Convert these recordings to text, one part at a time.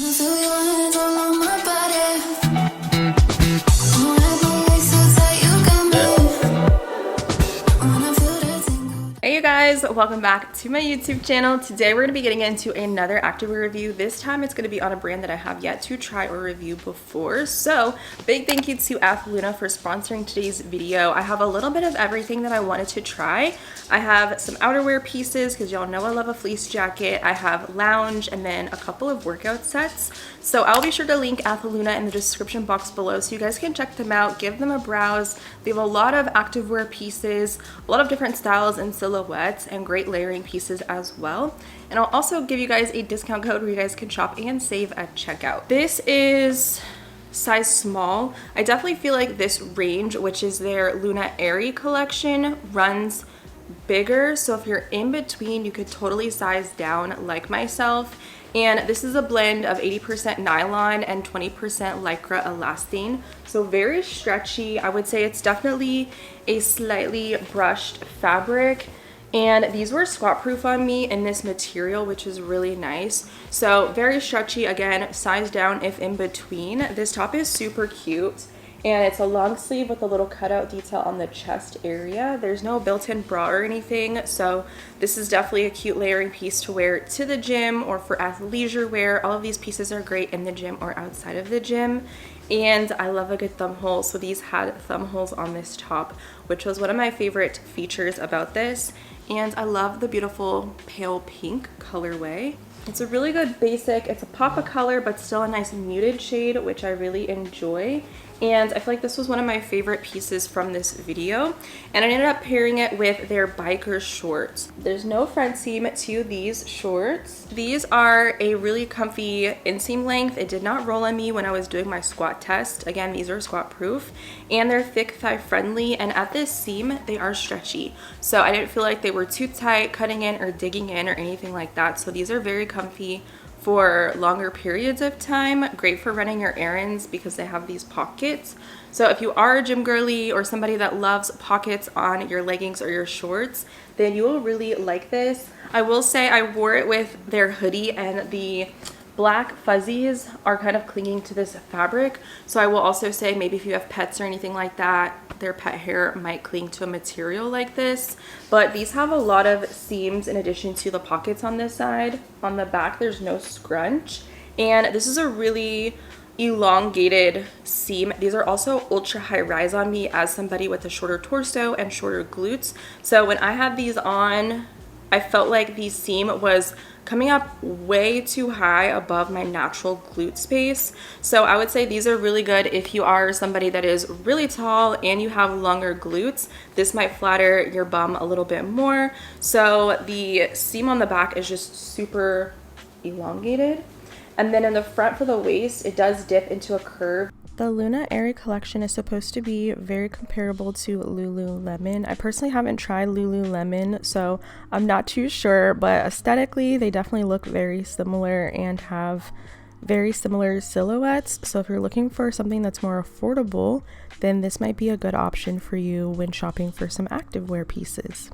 Hey you guys, welcome back to my YouTube channel. Today we're going to be getting into another activewear review. This time it's going to be on a brand that I have yet to try or review before. So big thank you to Athluna for sponsoring today's video. I have a little bit of everything that I wanted to try. I have some outerwear pieces because y'all know I love a fleece jacket. I have lounge and then a couple of workout sets. So I'll be sure to link Athluna in the description box below so you guys can check them out, give them a browse. They have a lot of activewear pieces, a lot of different styles and silhouettes, and great layering pieces as well. And I'll also give you guys a discount code where you guys can shop and save at checkout. This is size small. I definitely feel like this range, which is their LunaAiry collection, runs bigger. So if you're in between, you could totally size down like myself. And this is a blend of 80% nylon and 20% lycra elastane. So very stretchy. I would say it's definitely a slightly brushed fabric. And these were squat proof on me in this material, which is really nice. So very stretchy, again, size down if in between. This top is super cute. And it's a long sleeve with a little cutout detail on the chest area. There's no built-in bra or anything, so this is definitely a cute layering piece to wear to the gym or for athleisure wear. All of these pieces are great in the gym or outside of the gym. And I love a good thumb hole, so these had thumb holes on this top, which was one of my favorite features about this. And I love the beautiful pale pink colorway. It's a really good basic. It's a pop of color, but still a nice muted shade, which I really enjoy. And I feel like this was one of my favorite pieces from this video. And I ended up pairing it with their biker shorts. There's no front seam to these shorts. These are a really comfy inseam length. It did not roll on me when I was doing my squat test. Again, these are squat proof. And they're thick thigh friendly. And at this seam, they are stretchy. So I didn't feel like they were too tight, cutting in or digging in or anything like that. So these are very comfy for longer periods of time. Great for running your errands because they have these pockets. So if you are a gym girly or somebody that loves pockets on your leggings or your shorts, then you will really like this. I will say I wore it with their hoodie, and the black fuzzies are kind of clinging to this fabric. So I will also say maybe if you have pets or anything like that, their pet hair might cling to a material like this. But these have a lot of seams in addition to the pockets on this side. On the back, there's no scrunch. And this is a really elongated seam. These are also ultra high rise on me as somebody with a shorter torso and shorter glutes. So when I had these on, I felt like the seam was coming up way too high above my natural glute space. So I would say these are really good if you are somebody that is really tall and you have longer glutes. This might flatter your bum a little bit more. So the seam on the back is just super elongated. And then in the front for the waist, it does dip into a curve. The LunaAiry collection is supposed to be very comparable to Lululemon. I personally haven't tried Lululemon, so I'm not too sure, but aesthetically they definitely look very similar and have very similar silhouettes. So if you're looking for something that's more affordable, then this might be a good option for you when shopping for some activewear pieces.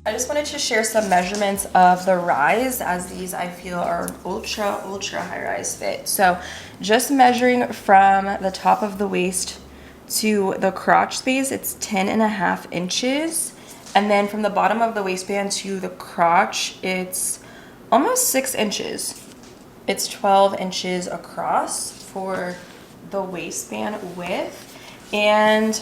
I just wanted to share some measurements of the rise, as these I feel are ultra high rise fit. So just measuring from the top of the waist to the crotch space, it's 10.5 inches. And then from the bottom of the waistband to the crotch, it's almost 6 inches. It's 12 inches across for the waistband width. And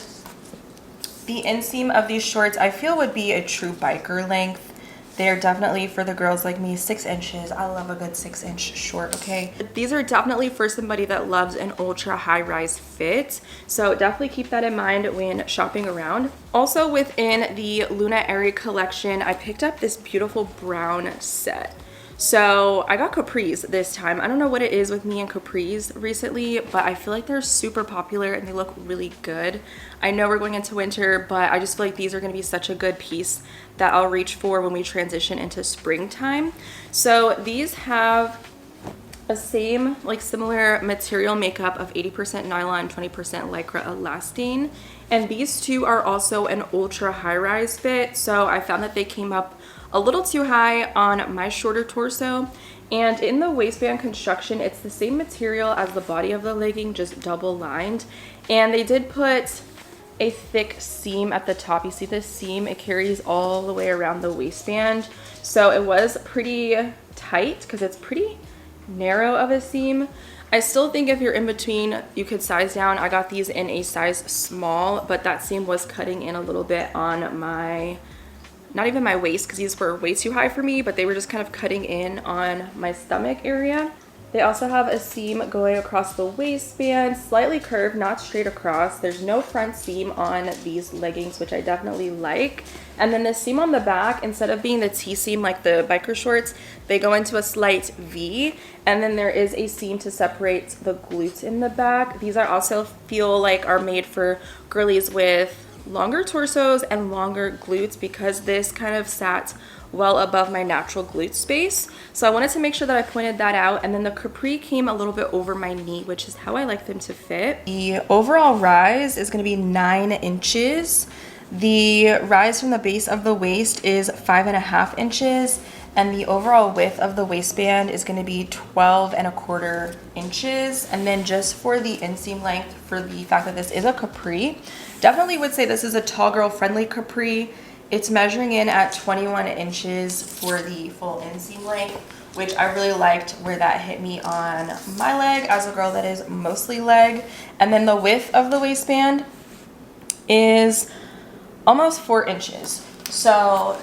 the inseam of these shorts I feel would be a true biker length. They're definitely for the girls like me, 6 inches. I love a good 6-inch short, okay? These are definitely for somebody that loves an ultra high rise fit. So definitely keep that in mind when shopping around. Also within the LunaAiry collection, I picked up this beautiful brown set. So I got capris this time. I don't know what it is with me and capris recently, but I feel like they're super popular and they look really good. I know we're going into winter, but I just feel like these are going to be such a good piece that I'll reach for when we transition into springtime. So these have a similar material makeup of 80% nylon, 20% lycra elastane. And these two are also an ultra high rise fit. So I found that they came up a little too high on my shorter torso, And in the waistband construction, it's the same material as the body of the legging, just double lined. And they did put a thick seam at the top. You see this seam? It carries all the way around the waistband. So it was pretty tight because it's pretty narrow of a seam. I still think if you're in between, you could size down. I got these in a size small, but that seam was cutting in a little bit on my, not even my waist, because these were way too high for me, but they were just kind of cutting in on my stomach area. They also have a seam going across the waistband, slightly curved, not straight across. There's no front seam on these leggings, which I definitely like. And then the seam on the back, instead of being the T-seam like the biker shorts, they go into a slight V. And then there is a seam to separate the glutes in the back. These I also feel like are made for girlies with longer torsos and longer glutes, because this kind of sat well above my natural glute space. So I wanted to make sure that I pointed that out. And then the Capri came a little bit over my knee, which is how I like them to fit. The overall rise is going to be 9 inches. The rise from the base of the waist is 5.5 inches. And the overall width of the waistband is going to be 12.25 inches. And then just for the inseam length, for the fact that this is a Capri, definitely would say this is a tall girl friendly Capri. It's measuring in at 21 inches for the full inseam length, which I really liked where that hit me on my leg as a girl that is mostly leg. And then the width of the waistband is almost 4 inches. So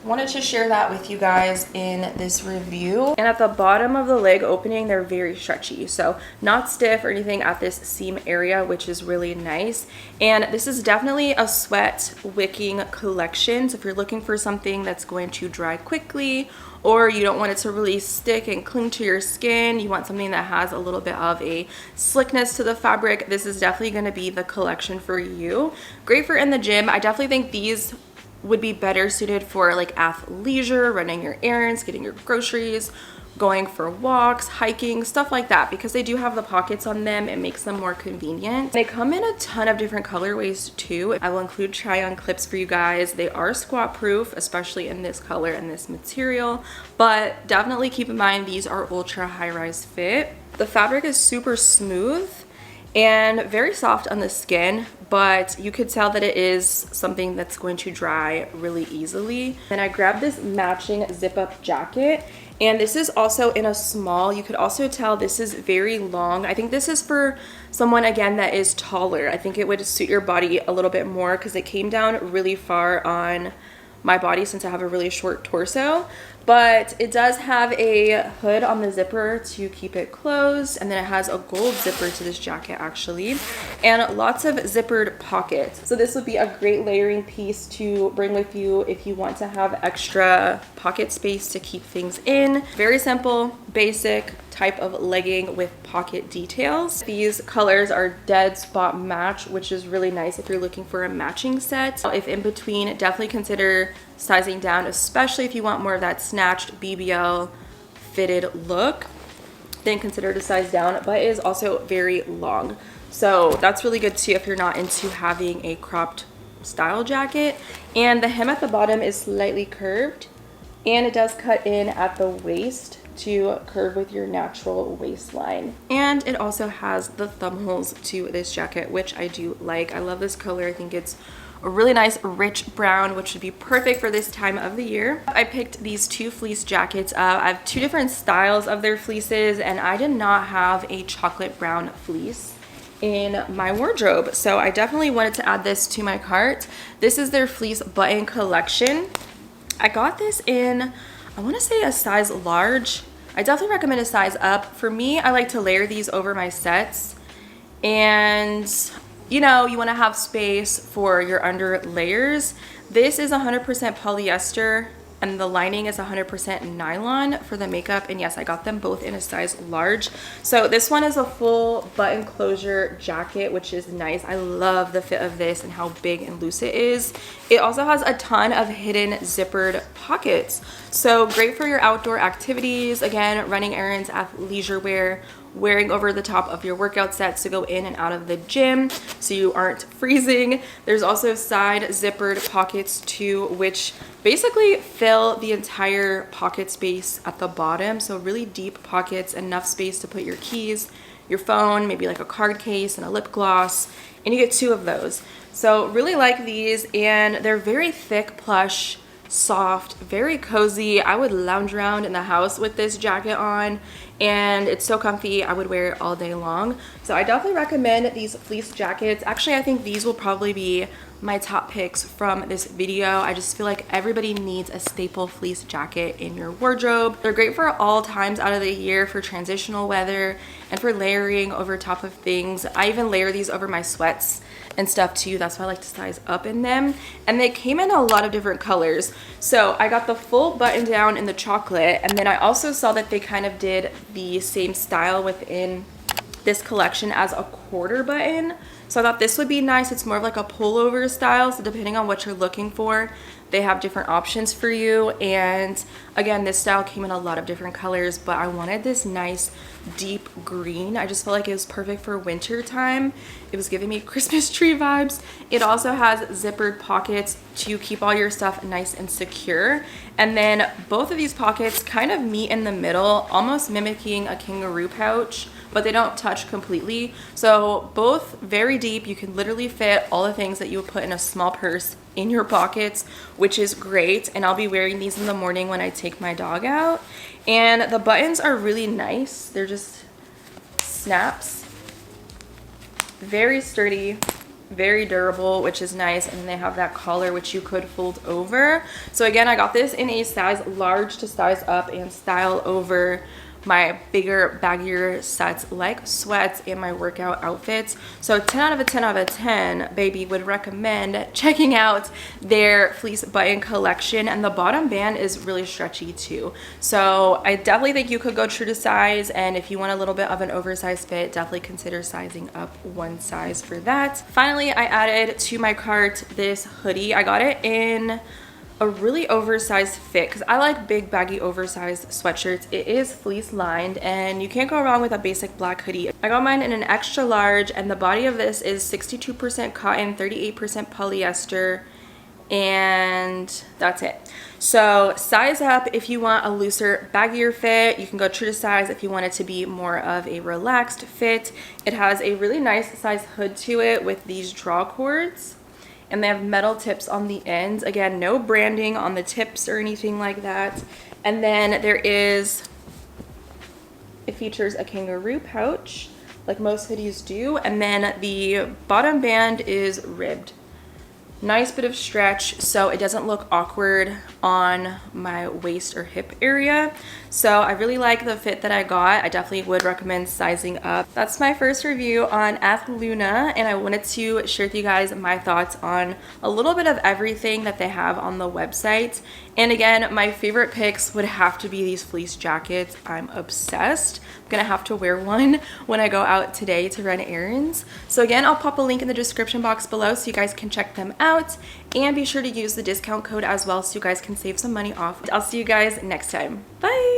wanted to share that with you guys in this review. And at the bottom of the leg opening, they're very stretchy, so not stiff or anything at this seam area, which is really nice. And this is definitely a sweat wicking collection, so if you're looking for something that's going to dry quickly, or you don't want it to really stick and cling to your skin, you want something that has a little bit of a slickness to the fabric, this is definitely going to be the collection for you. Great for in the gym. I definitely think these would be better suited for like athleisure, running your errands, getting your groceries, going for walks, hiking, stuff like that, because they do have the pockets on them. It makes them more convenient. They come in a ton of different colorways too. I will include try on clips for you guys. They are squat proof, especially in this color and this material, but definitely keep in mind these are ultra high rise fit. The fabric is super smooth and very soft on the skin, but you could tell that it is something that's going to dry really easily. And I grabbed this matching zip up jacket, and this is also in a small. You could also tell this is very long. I think this is for someone, again, that is taller. I think it would suit your body a little bit more because it came down really far on my body since I have a really short torso. But it does have a hood on the zipper to keep it closed, and then it has a gold zipper to this jacket actually, and lots of zippered pockets. So this would be a great layering piece to bring with you if you want to have extra pocket space to keep things in. Very simple, basic type of legging with pocket details. These colors are dead spot match, which is really nice if you're looking for a matching set. If in between, definitely consider sizing down, especially if you want more of that snatched BBL fitted look. Then consider to size down, but it is also very long, so that's really good too if you're not into having a cropped style jacket. And the hem at the bottom is slightly curved, and it does cut in at the waist to curve with your natural waistline. And it also has the thumb holes to this jacket, which I do like. I love this color. I think it's a really nice rich brown, which would be perfect for this time of the year. I picked these 2 fleece jackets up. I have 2 different styles of their fleeces, and I did not have a chocolate brown fleece in my wardrobe, so I definitely wanted to add this to my cart. This is their fleece button collection. I got this in, I want to say a size large. I definitely recommend a size up. For me, I like to layer these over my sets, and you know, you want to have space for your under layers. This is 100% polyester, and the lining is 100% nylon for the makeup. And yes, I got them both in a size large. So this one is a full button closure jacket, which is nice. I love the fit of this and how big and loose it is. It also has a ton of hidden zippered pockets. So great for your outdoor activities, again, running errands, athleisure wear, wearing over the top of your workout sets to go in and out of the gym so you aren't freezing. There's also side zippered pockets too, which basically fill the entire pocket space at the bottom. So really deep pockets, enough space to put your keys, your phone, maybe like a card case and a lip gloss, and you get 2 of those. So really like these, and they're very thick, plush, soft, very cozy. I would lounge around in the house with this jacket on, and it's so comfy. I would wear it all day long. So I definitely recommend these fleece jackets. Actually, I think these will probably be my top picks from this video. I just feel like everybody needs a staple fleece jacket in your wardrobe. They're great for all times out of the year, for transitional weather and for layering over top of things. I even layer these over my sweats and stuff too. That's why I like to size up in them. And they came in a lot of different colors. So I got the full button down in the chocolate, and then I also saw that they kind of did the same style within this collection as a quarter button. So I thought this would be nice. It's more of like a pullover style, so depending on what you're looking for, they have different options for you. And again, this style came in a lot of different colors, but I wanted this nice deep green. I just felt like it was perfect for winter time. It was giving me Christmas tree vibes. It also has zippered pockets to keep all your stuff nice and secure. And then both of these pockets kind of meet in the middle, almost mimicking a kangaroo pouch, but they don't touch completely. So both very deep. You can literally fit all the things that you would put in a small purse in your pockets, which is great. And I'll be wearing these in the morning when I take my dog out. And the buttons are really nice. They're just snaps. Very sturdy, very durable, which is nice. And then they have that collar, which you could fold over. So again, I got this in a size large to size up and style over my bigger, baggier sets like sweats and my workout outfits. So 10 out of a 10 out of 10, baby, would recommend checking out their fleece button collection. And the bottom band is really stretchy too. So I definitely think you could go true to size. And if you want a little bit of an oversized fit, definitely consider sizing up 1 size for that. Finally, I added to my cart this hoodie. I got it in a really oversized fit because I like big baggy oversized sweatshirts. It is fleece lined and you can't go wrong with a basic black hoodie. I got mine in an extra large, and the body of this is 62% cotton, 38% polyester, and that's it. So size up if you want a looser, baggier fit. You can go true to size if you want it to be more of a relaxed fit. It has a really nice size hood to it with these draw cords, and they have metal tips on the ends. Again, no branding on the tips or anything like that. And then it features a kangaroo pouch like most hoodies do. And then the bottom band is ribbed. Nice bit of stretch so it doesn't look awkward on my waist or hip area. So I really like the fit that I got. I definitely would recommend sizing up. That's my first review on Athluna, and I wanted to share with you guys my thoughts on a little bit of everything that they have on the website. And again, my favorite picks would have to be these fleece jackets. I'm obsessed. I'm gonna have to wear one when I go out today to run errands. So again, I'll pop a link in the description box below so you guys can check them out, and be sure to use the discount code as well so you guys can save some money off. I'll see you guys next time. Bye.